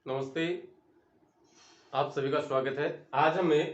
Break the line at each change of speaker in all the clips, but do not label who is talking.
नमस्ते। आप सभी का स्वागत है। आज हमें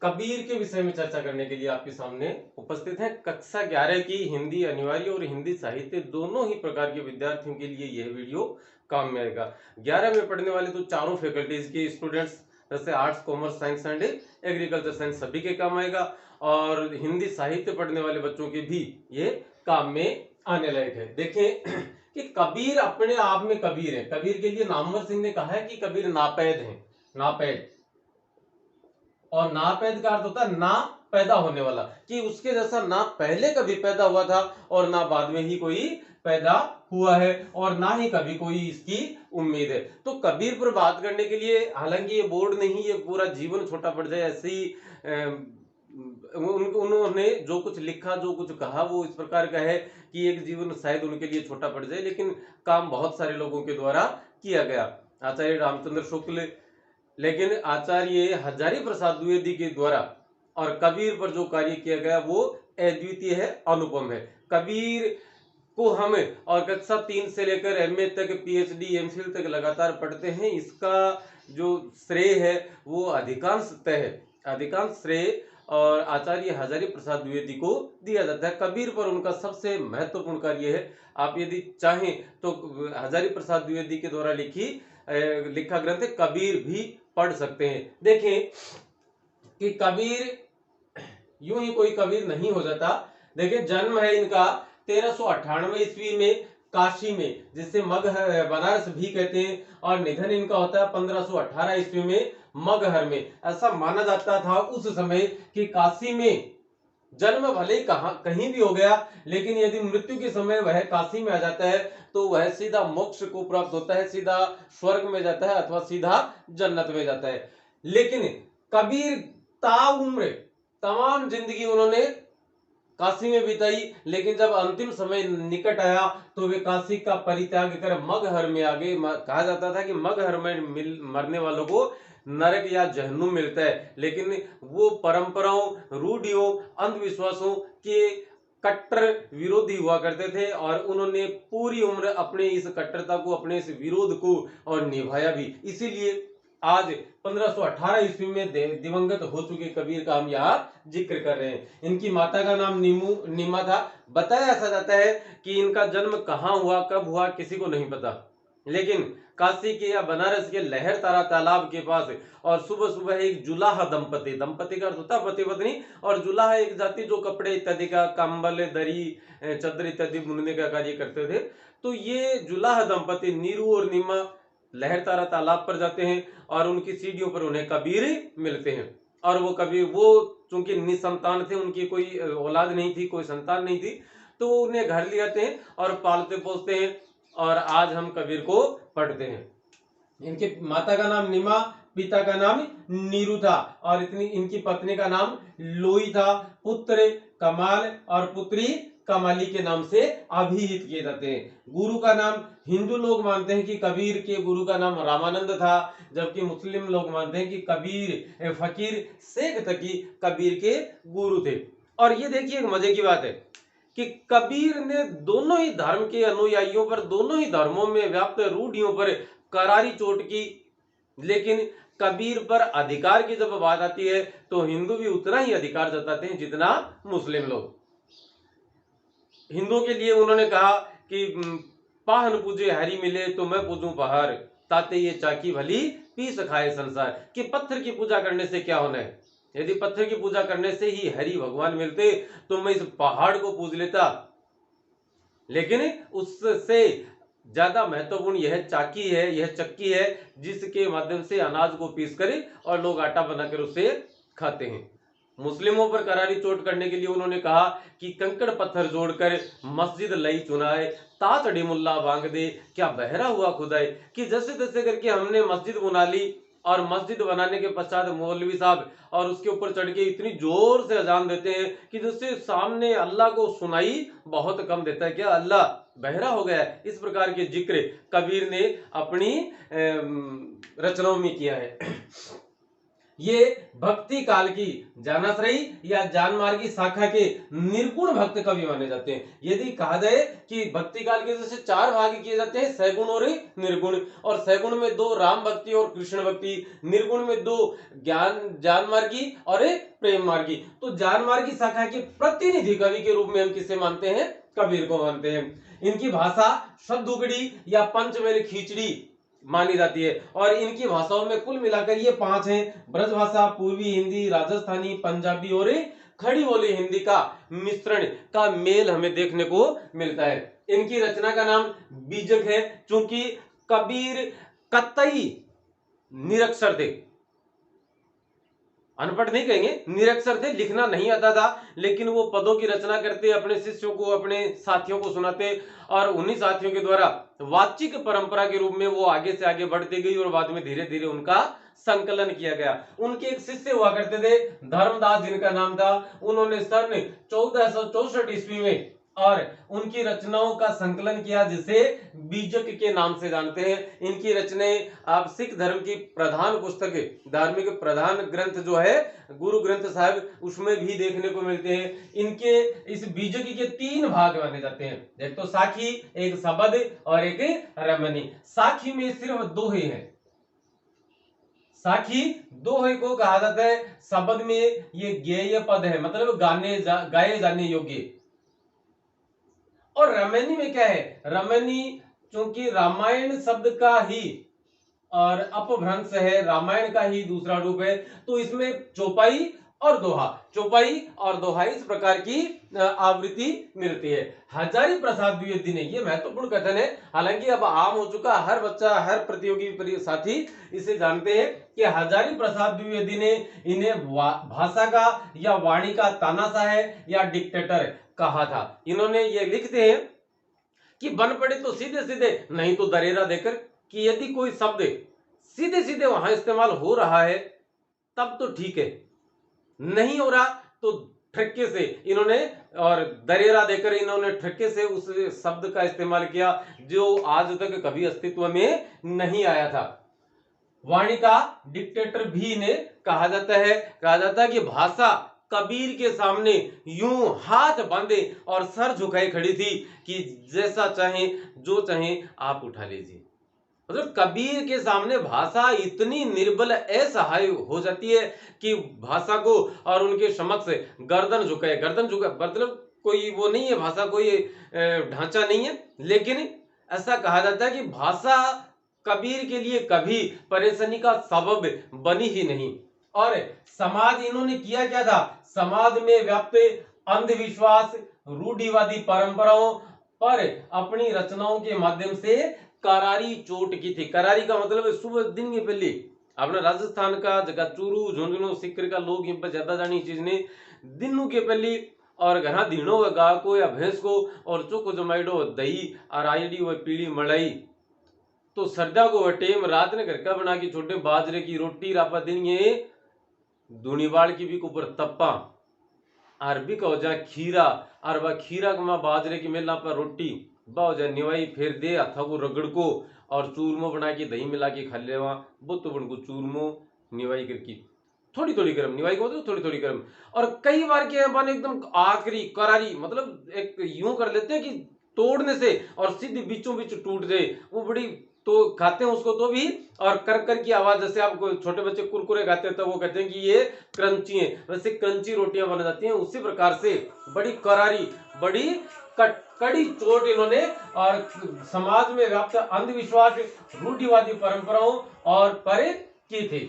कबीर के विषय में चर्चा करने के लिए आपके सामने उपस्थित हैं। कक्षा 11 की हिंदी अनिवार्य और हिंदी साहित्य दोनों ही प्रकार के विद्यार्थियों के लिए यह वीडियो काम में आएगा। 11 में पढ़ने वाले तो चारों फैकल्टीज के स्टूडेंट्स जैसे arts, commerce, science and agriculture science सभी के काम आएगा और हिंदी साहित्य पढ़ने वाले बच्चों के भी ये काम में आने लायक है। देखें कि कबीर अपने आप में कबीर है। कबीर के लिए नामवर सिंह ने कहा है कि कबीर नापैद है। नापैद, और नापैद का अर्थ होता है ना पैदा होने वाला, कि उसके जैसा ना पहले कभी पैदा हुआ था और ना बाद में ही कोई पैदा हुआ है और ना ही कभी कोई इसकी उम्मीद है। तो कबीर पर बात करने के लिए, हालांकि ये बोर्ड नहीं, ये पूरा जीवन छोटा पड़ जाए ऐसी उन्होंने जो कुछ लिखा, जो कुछ कहा वो इस प्रकार का है कि एक जीवन शायद उनके लिए छोटा पड़ जाए, लेकिन काम बहुत सारे लोगों के द्वारा किया गया। आचार्य रामचंद्र शुक्ल, लेकिन आचार्य हजारी प्रसाद द्विवेदी के द्वारा और कबीर पर जो कार्य किया गया वो अद्वितीय है, अनुपम है। कबीर को हम और कक्षा 3 से लेकर एमए तक, पीएचडी, एमफिल तक लगातार पढ़ते हैं। इसका जो श्रेय है वो अधिकांश श्रेय और आचार्य हजारी प्रसाद द्विवेदी को दिया जाता है। कबीर पर उनका सबसे महत्वपूर्ण कार्य है। आप यदि चाहें तो हजारी प्रसाद द्विवेदी के द्वारा लिखा ग्रंथ कबीर भी पढ़ सकते हैं। देखें कि कबीर यूं ही कोई कबीर नहीं हो जाता। देखिए, जन्म है इनका 1398 ईस्वी में काशी में, जिसे बनारस भी कहते हैं, और निधन इनका होता है 1518 ईस्वी में मगहर में। ऐसा माना जाता था उस समय कि काशी में जन्म भले ही कहीं भी हो गया, लेकिन यदि मृत्यु के समय वह काशी में आ जाता है तो वह सीधा मोक्ष को प्राप्त होता है, सीधा स्वर्ग में जाता है अथवा सीधा जन्नत में जाता है। लेकिन कबीर ताउम्र तमाम जिंदगी उन्होंने काशी में बिताई, लेकिन जब अंतिम समय निकट आया तो वे काशी का परित्याग कर मगहर में आ गए। कहा जाता था कि मगहर में मरने वालों को नरक या जहन्नुम मिलता है, लेकिन वो परंपराओं, रूढ़ियों, अंधविश्वासों के कट्टर विरोधी हुआ करते थे और उन्होंने पूरी उम्र अपने इस कट्टरता को, अपने इस विरोध को और निभाया भी। इसीलिए आज 1518 ईस्वी में दिवंगत हो चुके कबीर का हम यहाँ जिक्र कर रहे हैं। इनकी माता का नाम नीमा था। बताया ऐसा जाता है कि इनका जन्म कहाँ हुआ, कब हुआ, किसी को नहीं पता, लेकिन काशी के या बनारस के लहर तारा तालाब के पास, और सुबह सुबह एक जुलाहा दंपति का अर्थ होता है पति पत्नी, और जुलाहा एक जाति जो कपड़े इत्यादि का, कंबल, दरी, चादर इत्यादि बुनने का कार्य करते थे। तो ये जुलाहा दंपति नीरू और नीमा लहर तारा तालाब पर जाते हैं और उनकी सीढ़ियों पर उन्हें कबीर मिलते हैं। और वो कबीर, वो चूंकि निसंतान थे, उनकी कोई औलाद नहीं थी, कोई संतान नहीं थी, तो उन्हें घर ले आते हैं और पालते पोसते हैं और आज हम कबीर को पढ़ते हैं। इनके माता का नाम नीमा, पिता का नाम नीरू था और इनकी पत्नी का नाम लोई था। पुत्र कमाल और पुत्री कमाली के नाम से अभिहित किए जाते हैं। गुरु का नाम, हिंदू लोग मानते हैं कि कबीर के गुरु का नाम रामानंद था, जबकि मुस्लिम लोग मानते हैं कि कबीर फकीर शेख तकी कबीर के गुरु थे। और ये देखिए एक मजे की बात है कि कबीर ने दोनों ही धर्म के अनुयायियों पर, दोनों ही धर्मों में व्याप्त रूढ़ियों पर करारी चोट की, लेकिन कबीर पर अधिकार की जब बात आती है तो हिंदू भी उतना ही अधिकार जताते हैं जितना मुस्लिम लोग। हिंदुओं के लिए उन्होंने कहा कि पाहन पूजे हरि मिले तो मैं पूजूं पहाड़, ताते ये चाकी भली पीस खाए संसार, कि पत्थर की पूजा करने से क्या होना है। यदि पत्थर की पूजा करने से ही हरि भगवान मिलते तो मैं इस पहाड़ को पूज लेता, लेकिन उससे ज्यादा महत्वपूर्ण यह चाकी है, यह चक्की है, जिसके माध्यम से अनाज को पीस कर और लोग आटा बनाकर उसे खाते हैं। मुस्लिमों पर करारी चोट करने के लिए उन्होंने कहा कि कंकड़ पत्थर जोड़कर मस्जिद लई चुनाए, तात मुल्ला बांग दे, क्या बहरा हुआ खुदाए, कि जैसे तैसे करके हमने मस्जिद बना ली और मस्जिद बनाने के पश्चात मौलवी साहब और उसके ऊपर चढ़ के इतनी जोर से अजान देते हैं कि जिससे सामने अल्लाह को सुनाई बहुत कम देता है, क्या अल्लाह बहरा हो गया है। इस प्रकार के जिक्र कबीर ने अपनी रचनाओं में किया है। ये भक्ति काल की जानश्रयी या जानमार्गी शाखा के निर्गुण भक्त कवि माने जाते हैं। यदि कहा जाए कि भक्ति काल के जैसे 4 भाग किए जाते हैं, सैगुण और निर्गुण, और सैगुण में 2 राम भक्ति और कृष्ण भक्ति, निर्गुण में 2 ज्ञान जानमार्गी और एक प्रेम मार्गी। तो जानमार्गी शाखा के प्रतिनिधि कवि के रूप में हम किसे मानते हैं? कबीर को मानते हैं। इनकी भाषा शब्दुगड़ी या पंचमेल खींचड़ी मानी जाती है, और इनकी भाषाओं में कुल मिलाकर ये 5 हैं: ब्रजभाषा, पूर्वी हिंदी, राजस्थानी, पंजाबी और खड़ी बोली हिंदी का मिश्रण का मेल हमें देखने को मिलता है। इनकी रचना का नाम बीजक है, क्योंकि कबीर कतई निरक्षर थे, अनपढ़ नहीं कहेंगे, निरक्षर थे, लिखना नहीं आता था, लेकिन वो पदों की रचना करते, अपने शिष्यों को, अपने साथियों को सुनाते, और उन्हीं साथियों के द्वारा वाचिक परंपरा के रूप में वो आगे से आगे बढ़ती गई, और बाद में धीरे धीरे उनका संकलन किया गया। उनके एक शिष्य हुआ करते थे, धर्मदास जिनका नाम था। उन्होंने सन 1464 ईस्वी में और उनकी रचनाओं का संकलन किया, जिसे बीजक के नाम से जानते हैं। इनकी रचनाएं आप सिख धर्म की प्रधान पुस्तक, धार्मिक प्रधान ग्रंथ जो है गुरु ग्रंथ साहिब, उसमें भी देखने को मिलते हैं। इनके इस बीजक के 3 भाग माने जाते हैं, एक तो साखी, एक सबद और एक रमनी। साखी में सिर्फ दोहे हैं, साखी दोहे को कहा जाता है। सबद में ये गेय पद है, मतलब गाए जाने योग्य। और रमैनी में क्या है? रमैनी चूंकि रामायण शब्द का ही और अपभ्रंश है, रामायण का ही दूसरा रूप है, तो इसमें चौपाई और दोहा, चौपाई और दोहा इस प्रकार की आवृत्ति मिलती है। हजारी प्रसाद द्विवेदी ने, ये महत्वपूर्ण कथन है, हालांकि अब आम हो चुका, हर बच्चा, हर प्रतियोगी साथी इसे जानते हैं कि हजारी प्रसाद द्विवेदी ने इन्हें भाषा का या वाणी का तानाशाह है या डिक्टेटर कहा था। इन्होंने ये लिखते हैं कि बन पड़े तो सीधे सीधे, नहीं तो दरेरा देकर, कि यदि कोई शब्द सीधे सीधे वहां इस्तेमाल हो रहा है तब तो ठीक है, नहीं हो रहा तो ठक्के से इन्होंने, और दरेरा देकर इन्होंने ठक्के से उस शब्द का इस्तेमाल किया जो आज तक कभी अस्तित्व में नहीं आया था। वाणी का डिक्टेटर भी इन्हें कहा जाता है। कहा जाता है कि भाषा कबीर के सामने यूं हाथ बांधे और सर झुकाए खड़ी थी कि जैसा चाहे जो चाहे आप उठा लीजिए। मतलब कबीर के सामने भाषा इतनी निर्बल, असहाय हो जाती है कि भाषा को और उनके समक्ष गर्दन झुकाए, मतलब कोई वो नहीं है, भाषा कोई ढांचा नहीं है, लेकिन ऐसा कहा जाता है कि भाषा कबीर के लिए कभी परेशानी का सबब बनी ही नहीं। और समाज, इन्होंने किया क्या था? समाज में व्याप्त अंधविश्वास, रूढ़िवादी परंपराओं पर अपनी रचनाओं के माध्यम से करारी चोट की थी। करारी का मतलब सुबह दिन के पहले अपना राजस्थान का जगह चूरू झुंझुनू सिक्कर का लोग इन पर ज्यादा जानी चीज ने दिनों के पहले, और घना दीनो व गाय को या भैंस को, और चोको जमाइडो दही और आईडी व पीली मलाई, तो सर्दा को टेम रात ने घर का बना के छोटे बाजरे की रोटी रापा दिन ये दुनीवाड़ की भी ऊपर तप्पा अरबी का हो जाए खीरा, और वह खीरा का बाजरे की मेला पर रोटी बाव जाए निवाई फेर दे अथा को रगड़ को, और चूरमो बना के दही मिला के खा लेवा, बुत बन को चूरमो निवाई करके थोड़ी थोड़ी गर्म, निवाई को तो थोड़ी थोड़ी गर्म। और कई बार के अपन एकदम आखिरी करारी, मतलब एक यूं कर लेते हैं कि तोड़ने से और सीधी बीचों बीच टूट जाए, वो बड़ी, तो खाते हैं उसको तो भी, और कर कर की आवाज, जैसे आप छोटे बच्चे कुरकुरे खाते हैं तो वो कहते हैं कि ये क्रंची है, वैसे क्रंची रोटियां बन जाती हैं। उसी प्रकार से बड़ी करारी, बड़ी कड़ी चोट इन्होंने और समाज में व्याप्त अंधविश्वास, रूढ़िवादी परंपराओं और पर की थी।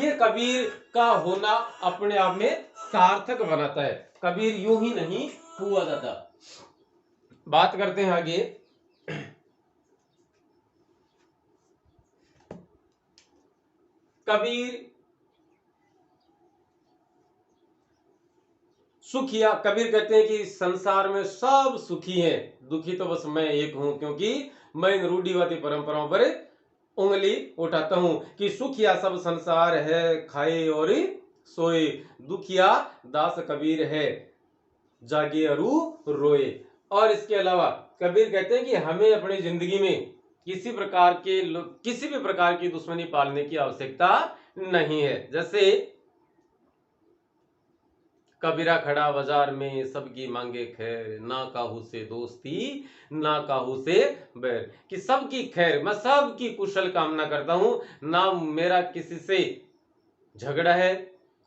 ये कबीर का होना अपने आप में सार्थक बनाता है। कबीर यूं ही नहीं हुआ जाता। बात करते हैं आगे। कबीर सुखिया, कबीर कहते हैं कि संसार में सब सुखी हैं, दुखी तो बस मैं एक हूं, क्योंकि मैं इन रूढ़िवादी परंपराओं पर उंगली उठाता हूं कि सुखिया सब संसार है, खाए और सोए, दुखिया दास कबीर है, जागे अरु रोए। और इसके अलावा कबीर कहते हैं कि हमें अपनी जिंदगी में किसी भी प्रकार की दुश्मनी पालने की आवश्यकता नहीं है। जैसे कबीरा खड़ा बाजार में सबकी मांगे खैर, ना काहू से दोस्ती ना काहू से बैर, कि सबकी खैर, मैं सबकी कुशल कामना करता हूं, ना मेरा किसी से झगड़ा है,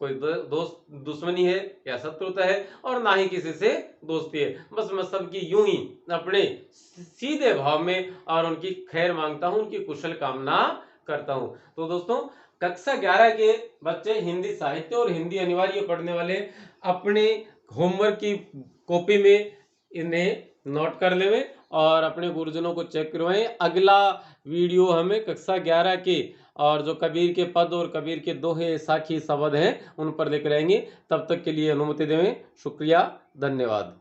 कोई दोस्त दुश्मनी है या शत्रुता है, और ना ही किसी से दोस्ती है। बस मैं सबकी यूं ही अपने सीधे भाव में और उनकी खैर मांगता हूं, उनकी कुशल कामना करता हूं। तो दोस्तों, कक्षा 11 के बच्चे हिंदी साहित्य और हिंदी अनिवार्य पढ़ने वाले अपने होमवर्क की कॉपी में इन्हें नोट कर लेवे और अपने गुरुजनों को चेक करवाएं। अगला वीडियो हमें कक्षा 11 के और जो कबीर के पद और कबीर के दोहे साखी शब्द हैं उन पर लेकर आएंगे। तब तक के लिए अनुमति देवें। शुक्रिया, धन्यवाद।